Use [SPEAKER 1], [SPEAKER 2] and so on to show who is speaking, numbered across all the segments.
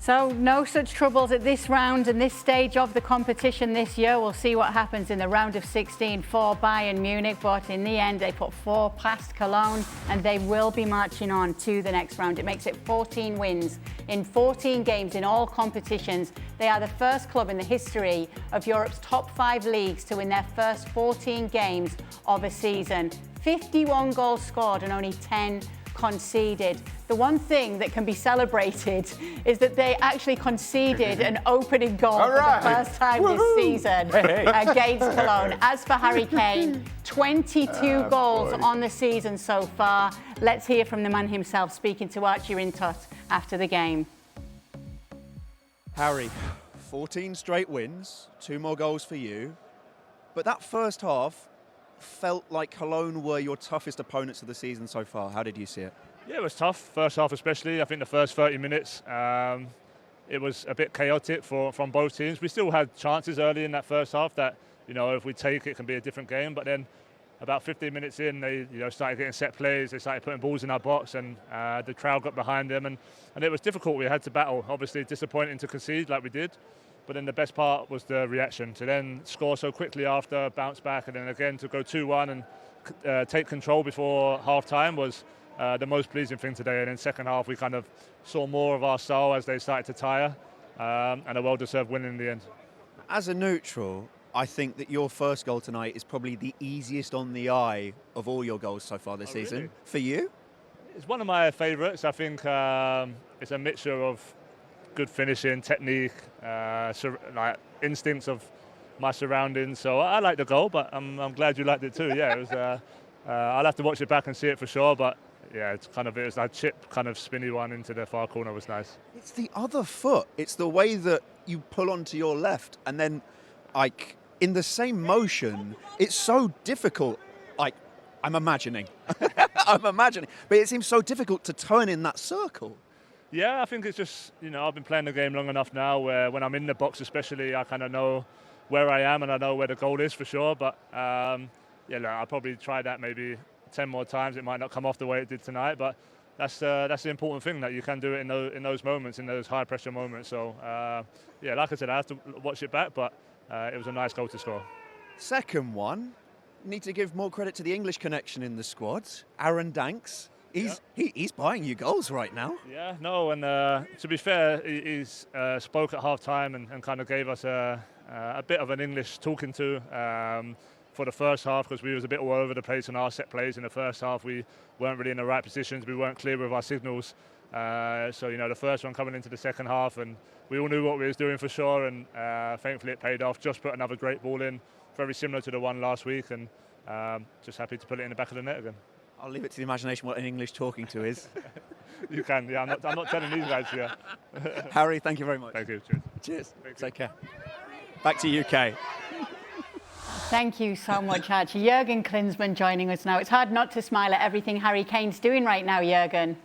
[SPEAKER 1] So no such troubles at this round and this stage of the competition this year. We'll see what happens in the round of 16 for Bayern Munich, but in the end they put 4 past Cologne and they will be marching on to the next round. It makes it 14 wins in 14 games in all competitions. They are the first club in the history of Europe's top 5 leagues to win their first 14 games of a season. 51 goals scored and only 10 conceded. The one thing that can be celebrated is that they actually conceded an opening goal for the first time this season against Cologne. As for Harry Kane, 22 goals on the season so far. Let's hear from the man himself speaking to Archie Rhind-Tutt after the game.
[SPEAKER 2] Harry, 14 straight wins, 2 more goals for you. But that first half felt like Cologne were your toughest opponents of the season so far. How did you see it?
[SPEAKER 3] Yeah, it was tough. First half especially. I think the first 30 minutes, it was a bit chaotic from both teams. We still had chances early in that first half that, if we take it can be a different game. But then about 15 minutes in, they started getting set plays. They started putting balls in our box and the crowd got behind them. And it was difficult. We had to battle. Obviously disappointing to concede like we did. But then the best part was the reaction. To then score so quickly after, bounce back, and then again to go 2-1 and take control before half-time was the most pleasing thing today. And in second half, we kind of saw more of our style as they started to tire, and a well-deserved win in the end.
[SPEAKER 2] As a neutral, I think that your first goal tonight is probably the easiest on the eye of all your goals so far this season.
[SPEAKER 3] Really?
[SPEAKER 2] For you?
[SPEAKER 3] It's one of my favourites. I think it's a mixture of good finishing, technique, like instincts of my surroundings. So I like the goal, but I'm glad you liked it too. Yeah, it was. I'll have to watch it back and see it for sure. But yeah, it was that chip kind of spinny one into the far corner was nice.
[SPEAKER 2] It's the other foot. It's the way that you pull onto your left, and then, like in the same motion, it's so difficult. Like I'm imagining, but it seems so difficult to turn in that circle.
[SPEAKER 3] Yeah, I think it's just, I've been playing the game long enough now where when I'm in the box especially, I kind of know where I am and I know where the goal is for sure. But, I'll probably try that maybe 10 more times. It might not come off the way it did tonight, but that's the important thing, that you can do it in those moments, in those high-pressure moments. So, like I said, I have to watch it back, but it was a nice goal to score. Second
[SPEAKER 2] one, need to give more credit to the English connection in the squad. Aaron Danks. He's buying you goals right now.
[SPEAKER 3] Yeah, no, and to be fair, he's spoke at half-time and kind of gave us a bit of an English talking to for the first half, because we was a bit all over the place in our set plays in the first half. We weren't really in the right positions. We weren't clear with our signals. So, the first one coming into the second half, and we all knew what we was doing for sure, and thankfully it paid off. Just put another great ball in, very similar to the one last week, and just happy to put it in the back of the net again.
[SPEAKER 2] I'll leave it to the imagination what an English talking to is.
[SPEAKER 3] You can, yeah. I'm not telling these guys here.
[SPEAKER 2] Harry, thank you very much.
[SPEAKER 3] Thank you. Cheers.
[SPEAKER 2] Cheers. Take care. Back to UK.
[SPEAKER 1] Thank you so much, Archie. Jurgen Klinsmann joining us now. It's hard not to smile at everything Harry Kane's doing right now, Jurgen.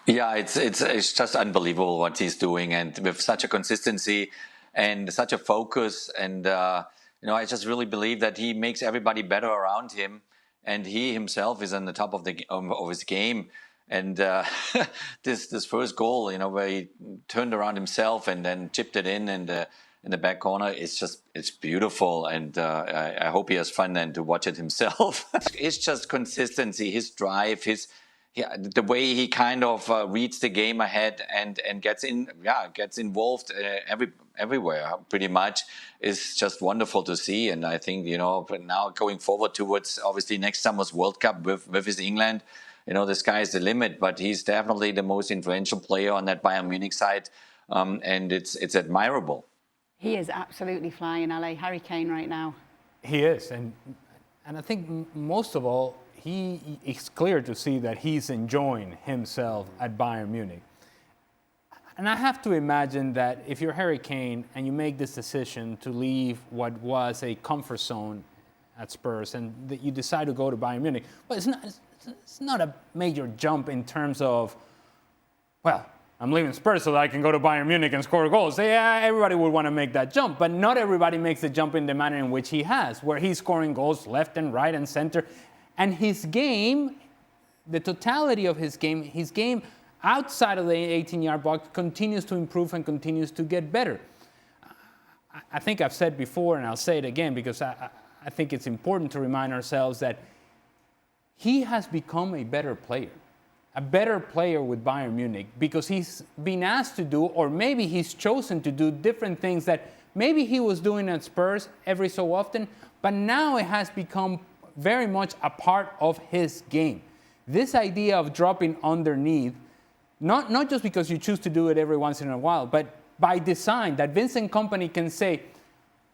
[SPEAKER 4] Yeah, it's just unbelievable what he's doing, and with such a consistency and such a focus, and I just really believe that he makes everybody better around him. And he himself is on the top of his game. And this first goal, where he turned around himself and then chipped it in the back corner, it's beautiful. And I hope he has fun then to watch it himself. It's just consistency, his drive, the way he kind of reads the game ahead and gets involved everywhere pretty much is just wonderful to see. And I think, now going forward towards obviously next summer's World Cup with his England, the sky is the limit, but he's definitely the most influential player on that Bayern Munich side. And it's admirable.
[SPEAKER 1] He is absolutely flying, LA. Harry Kane right now.
[SPEAKER 5] He is. And I think most of all, it's clear to see that he's enjoying himself at Bayern Munich. And I have to imagine that if you're Harry Kane and you make this decision to leave what was a comfort zone at Spurs and that you decide to go to Bayern Munich, but it's not a major jump in terms of, well, I'm leaving Spurs so that I can go to Bayern Munich and score goals. Yeah, everybody would want to make that jump, but not everybody makes the jump in the manner in which he has, where he's scoring goals left and right and center. And his game, the totality of his game, outside of the 18-yard box continues to improve and continues to get better. I think I've said before, and I'll say it again because I think it's important to remind ourselves that he has become a better player with Bayern Munich because he's been asked to do, or maybe he's chosen to do different things that maybe he was doing at Spurs every so often, but now it has become very much a part of his game. This idea of dropping underneath, not just because you choose to do it every once in a while, but by design, that Vincent Kompany can say,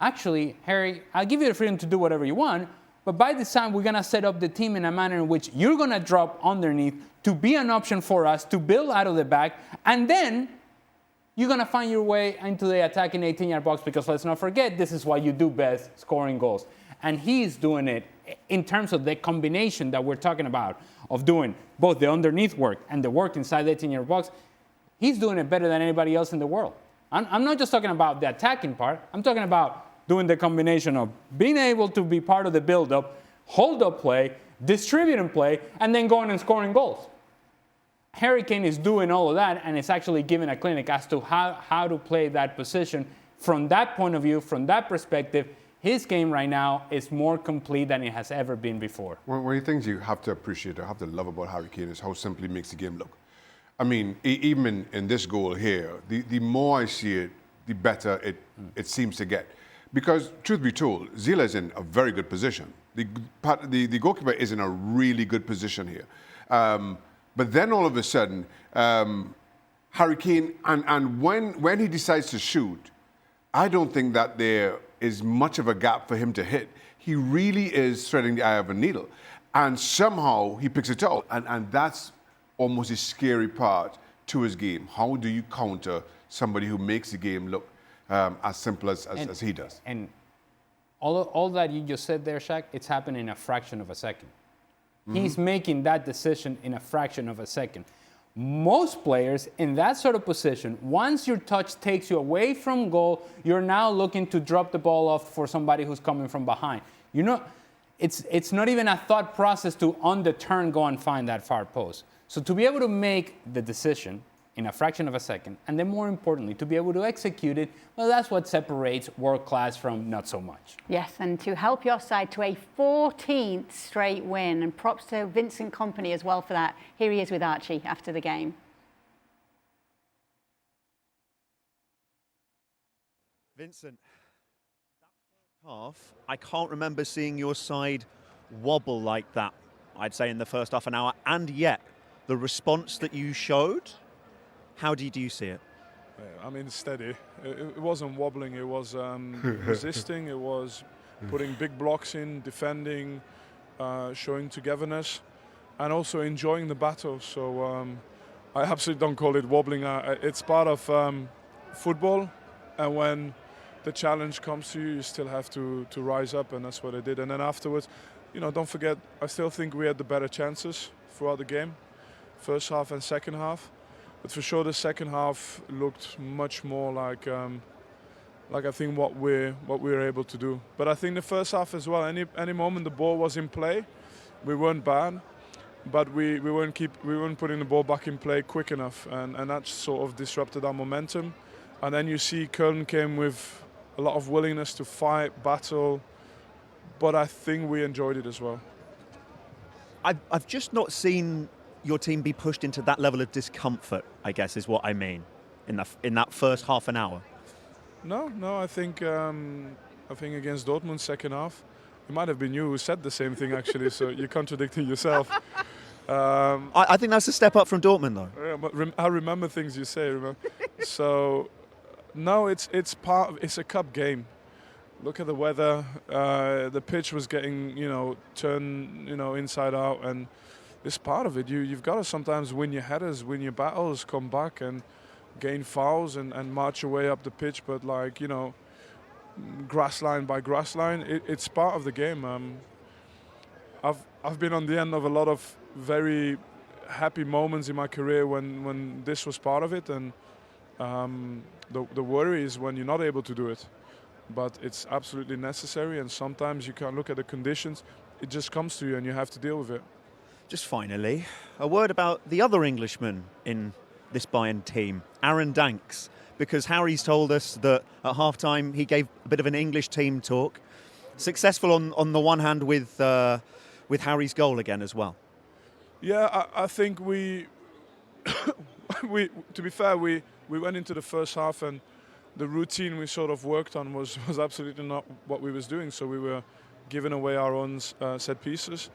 [SPEAKER 5] actually, Harry, I'll give you the freedom to do whatever you want, but by design, we're going to set up the team in a manner in which you're going to drop underneath to be an option for us, to build out of the back, and then you're going to find your way into the attacking 18-yard box because let's not forget, this is what you do best, scoring goals. And he's doing it in terms of the combination that we're talking about of doing both the underneath work and the work inside the 18-yard box. He's doing it better than anybody else in the world. I'm not just talking about the attacking part. I'm talking about doing the combination of being able to be part of the build-up, hold-up play, distributing play, and then going and scoring goals. Harry Kane is doing all of that, and it's actually giving a clinic as to how to play that position. From that point of view, from that perspective, his game right now is more complete than it has ever been before.
[SPEAKER 6] One of the things you have to appreciate or have to love about Harry Kane is how simply he makes the game look. I mean, even in this goal here, the more I see it, the better it seems to get. Because, truth be told, Zila is in a very good position. The goalkeeper is in a really good position here. But then all of a sudden, Harry Kane, and when he decides to shoot, I don't think that there is much of a gap for him to hit. He really is threading the eye of a needle. And somehow he picks it out. And that's almost a scary part to his game. How do you counter somebody who makes the game look as simple as he does?
[SPEAKER 5] And all that you just said there, Shaq, it's happened in a fraction of a second. Mm-hmm. He's making that decision in a fraction of a second. Most players in that sort of position, once your touch takes you away from goal, you're now looking to drop the ball off for somebody who's coming from behind. You know, it's not even a thought process to on the turn go and find that far post. So to be able to make the decision in a fraction of a second, and then more importantly, to be able to execute it, well, that's what separates world class from not so much.
[SPEAKER 1] Yes, and to help your side to a 14th straight win, and props to Vincent Kompany as well for that. Here he is with Archie after the game.
[SPEAKER 2] Vincent, that first half, I can't remember seeing your side wobble like that, I'd say, in the first half an hour, and yet the response that you showed, how did you see it?
[SPEAKER 7] Yeah, I mean, steady. It wasn't wobbling, it was resisting, it was putting big blocks in, defending, showing togetherness, and also enjoying the battle. So I absolutely don't call it wobbling. It's part of football, and when the challenge comes to you, you still have to rise up, and that's what I did. And then afterwards, you know, don't forget, I still think we had the better chances throughout the game, first half and second half. But for sure, the second half looked much more like I think what we were able to do. But I think the first half as well. Any moment the ball was in play, we weren't bad, but we weren't putting the ball back in play quick enough, and that sort of disrupted our momentum. And then you see Köln came with a lot of willingness to fight, battle, but I think we enjoyed it as well.
[SPEAKER 2] I've just not seen your team be pushed into that level of discomfort, I guess, is what I mean, in that first half an hour.
[SPEAKER 7] No, I think against Dortmund second half, it might have been you who said the same thing actually, so you're contradicting yourself.
[SPEAKER 2] I think that's a step up from Dortmund, though.
[SPEAKER 7] Yeah, but I remember things you say. So, no, it's a cup game. Look at the weather. The pitch was getting turned inside out, and it's part of it. You've got to sometimes win your headers, win your battles, come back and gain fouls and march your way up the pitch. But grass line by grass line, it's part of the game. I've been on the end of a lot of very happy moments in my career when this was part of it, and the worry is when you're not able to do it. But it's absolutely necessary, and sometimes you can't look at the conditions. It just comes to you and you have to deal with it.
[SPEAKER 2] Just finally, a word about the other Englishman in this Bayern team? Aaron Danks, because Harry's told us that at half-time he gave a bit of an English team talk. Successful on the one hand with Harry's goal again as well.
[SPEAKER 7] Yeah, I think we to be fair, we went into the first half and the routine we sort of worked on was absolutely not what we was doing. So we were giving away our own set pieces.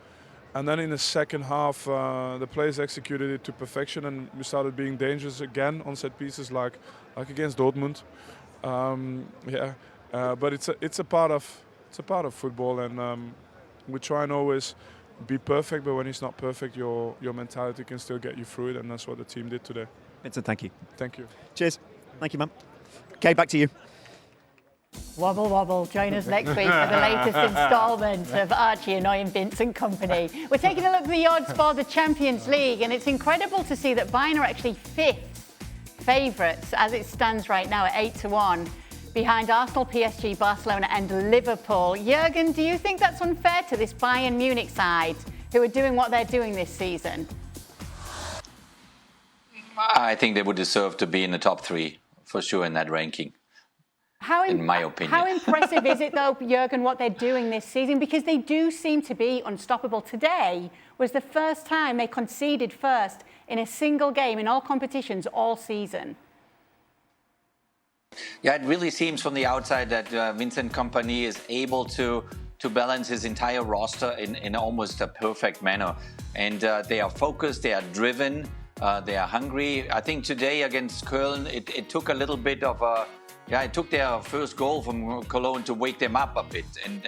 [SPEAKER 7] And then in the second half, the players executed it to perfection, and we started being dangerous again on set pieces, like against Dortmund. But it's a part of football, and we try and always be perfect. But when it's not perfect, your mentality can still get you through it, and that's what the team did today.
[SPEAKER 2] Vincent, thank you.
[SPEAKER 7] Thank you.
[SPEAKER 2] Cheers. Thank you, man. Okay, back to you.
[SPEAKER 1] Wobble, wobble. Join us next week for the latest instalment of Archie annoying Vincent Kompany. We're taking a look at the odds for the Champions League, and it's incredible to see that Bayern are actually fifth favourites as it stands right now at 8-1, behind Arsenal, PSG, Barcelona and Liverpool. Jurgen, do you think that's unfair to this Bayern Munich side, who are doing what they're doing this season?
[SPEAKER 4] I think they would deserve to be in the top 3, for sure, in that ranking. In my opinion.
[SPEAKER 1] How impressive is it, though, Jurgen, what they're doing this season? Because they do seem to be unstoppable. Today was the first time they conceded first in a single game in all competitions all season.
[SPEAKER 4] Yeah, it really seems from the outside that Vincent Kompany is able to balance his entire roster in almost a perfect manner. And they are focused, they are driven, they are hungry. I think today against Köln, it took a little bit of a... Yeah, it took their first goal from Cologne to wake them up a bit, and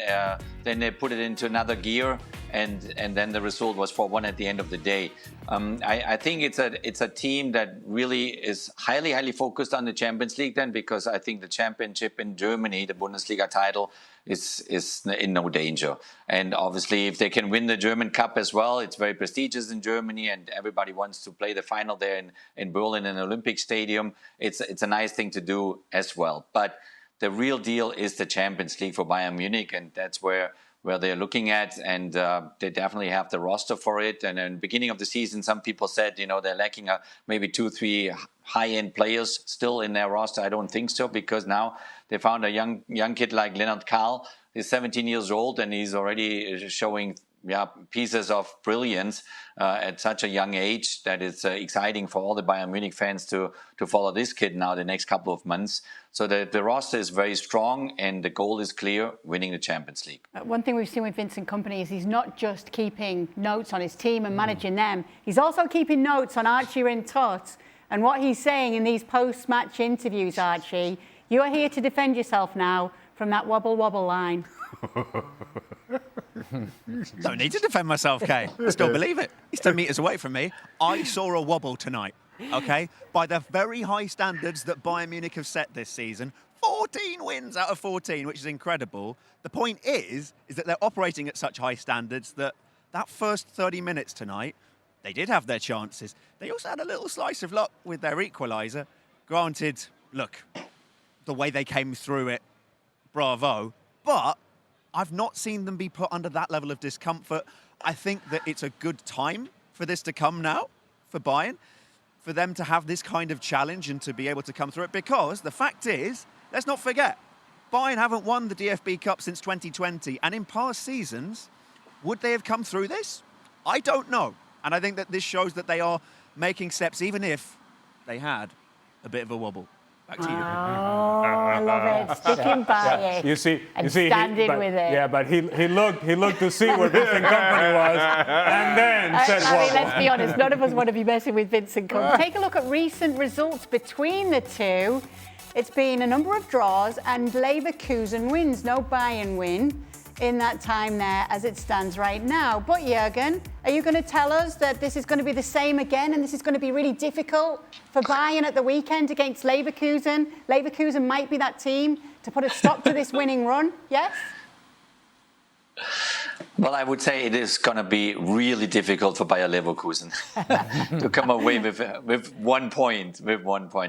[SPEAKER 4] then they put it into another gear, and then the result was 4-1 at the end of the day. I think it's a team that really is highly focused on the Champions League then, because I think the championship in Germany, the Bundesliga title, is in no danger. And obviously, if they can win the German Cup as well, it's very prestigious in Germany, and everybody wants to play the final there in Berlin in an Olympic Stadium. It's a nice thing to do as well. But the real deal is the Champions League for Bayern Munich, and that's where they're looking at, and they definitely have the roster for it. And in the beginning of the season, some people said, they're lacking maybe 2-3 high-end players still in their roster. I don't think so, because now they found a young kid like Leonard Karl. He's 17 years old, and he's already showing pieces of brilliance at such a young age that it's exciting for all the Bayern Munich fans to follow this kid now the next couple of months. So the roster is very strong, and the goal is clear, winning the Champions League.
[SPEAKER 1] One thing we've seen with Vincent Kompany is he's not just keeping notes on his team and managing them. He's also keeping notes on Archie Rhind-Tutt and what he's saying in these post-match interviews, Archie. You are here to defend yourself now from that wobble line.
[SPEAKER 2] Don't need to defend myself, Kay. I still believe it. He's 10 metres away from me. I saw a wobble tonight, okay? By the very high standards that Bayern Munich have set this season, 14 wins out of 14, which is incredible. The point is that they're operating at such high standards that first 30 minutes tonight, they did have their chances. They also had a little slice of luck with their equaliser. Granted, look, the way they came through it, bravo. But I've not seen them be put under that level of discomfort. I think that it's a good time for this to come now, for Bayern, for them to have this kind of challenge and to be able to come through it. Because the fact is, let's not forget, Bayern haven't won the DFB Cup since 2020. And in past seasons, would they have come through this? I don't know. And I think that this shows that they are making steps, even if they had a bit of a wobble. Back to you.
[SPEAKER 1] Oh, I love it. Sticking by it.
[SPEAKER 5] You see,
[SPEAKER 1] standing with it.
[SPEAKER 5] Yeah, but he looked to see where Vincent Kompany was, and then said,
[SPEAKER 1] I mean, let's be honest, none of us want to be messing with Vincent Kompany. Take a look at recent results between the two. It's been a number of draws, and Leverkusen wins. No Bayern win in that time there as it stands right now. But Jurgen, are you going to tell us that this is going to be the same again, and this is going to be really difficult for Bayern at the weekend against Leverkusen? Leverkusen might be that team to put a stop to this winning run, yes?
[SPEAKER 4] Well, I would say it is going to be really difficult for Bayern-Leverkusen to come away with 1 point.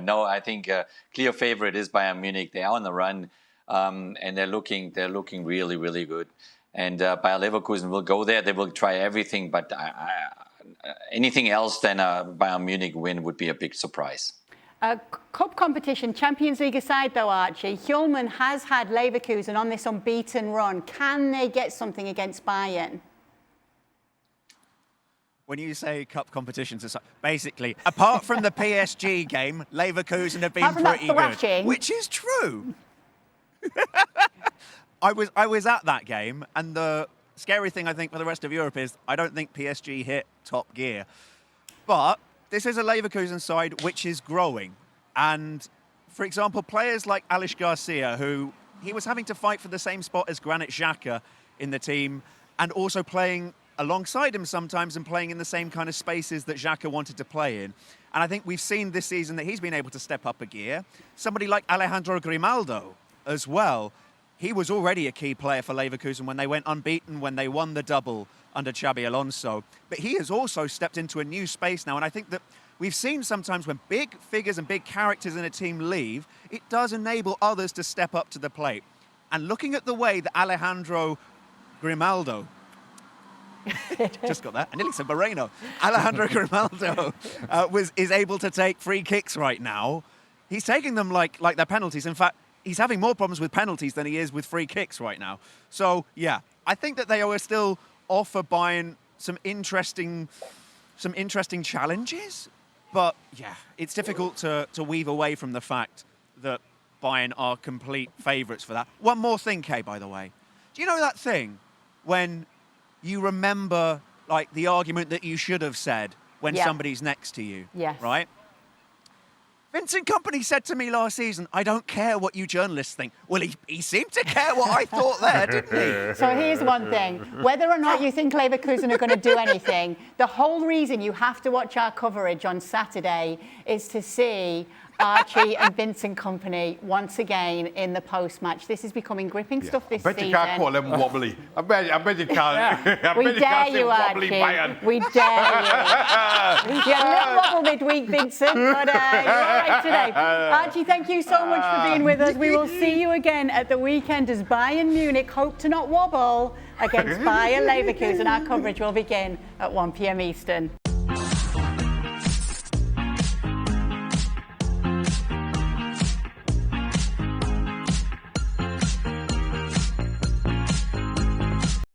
[SPEAKER 4] No, I think clear favorite is Bayern Munich. They are on the run. And they're looking really good. And Bayer Leverkusen will go there. They will try everything, but anything else than a Bayern Munich win would be a big surprise.
[SPEAKER 1] Cup competition, Champions League aside though, Archie, Hjulman has had Leverkusen on this unbeaten run. Can they get something against Bayern?
[SPEAKER 2] When you say cup competitions, basically, apart from the PSG game, Leverkusen have been pretty good, which is true. I was at that game, and the scary thing I think for the rest of Europe is I don't think PSG hit top gear. But this is a Leverkusen side which is growing. And, for example, players like Alex Garcia, who he was having to fight for the same spot as Granit Xhaka in the team, and also playing alongside him sometimes and playing in the same kind of spaces that Xhaka wanted to play in. And I think we've seen this season that he's been able to step up a gear. Somebody like Alejandro Grimaldo as well. He was already a key player for Leverkusen when they went unbeaten, when they won the double under Xabi Alonso. But he has also stepped into a new space now. And I think that we've seen sometimes when big figures and big characters in a team leave, it does enable others to step up to the plate. And looking at the way that Alejandro Grimaldo just got that. I nearly said Moreno. Alejandro Grimaldo is able to take free kicks right now. He's taking them like they're penalties. In fact, he's having more problems with penalties than he is with free kicks right now. So, yeah, I think that they will still offer Bayern some interesting challenges. But, yeah, it's difficult to weave away from the fact that Bayern are complete favourites for that. One more thing, Kay, by the way. Do you know that thing when you remember, like, the argument that you should have said when somebody's next to you?
[SPEAKER 1] Yes.
[SPEAKER 2] Right? Vincent Kompany said to me last season, I don't care what you journalists think. Well, he seemed to care what I thought there, didn't he?
[SPEAKER 1] So here's one thing. Whether or not you think Leverkusen are going to do anything, the whole reason you have to watch our coverage on Saturday is to see Archie and Vincent Kompany once again in the post-match. This is becoming gripping stuff this season.
[SPEAKER 6] I bet you can't call them wobbly. I bet you can't.
[SPEAKER 1] We dare you, Archie. We dare you. You had a little wobble midweek, Vincent, but you're all right today. Archie, thank you so much for being with us. We will see you again at the weekend as Bayern Munich hope to not wobble against Bayer Leverkusen. Our coverage will begin at 1 p.m. Eastern.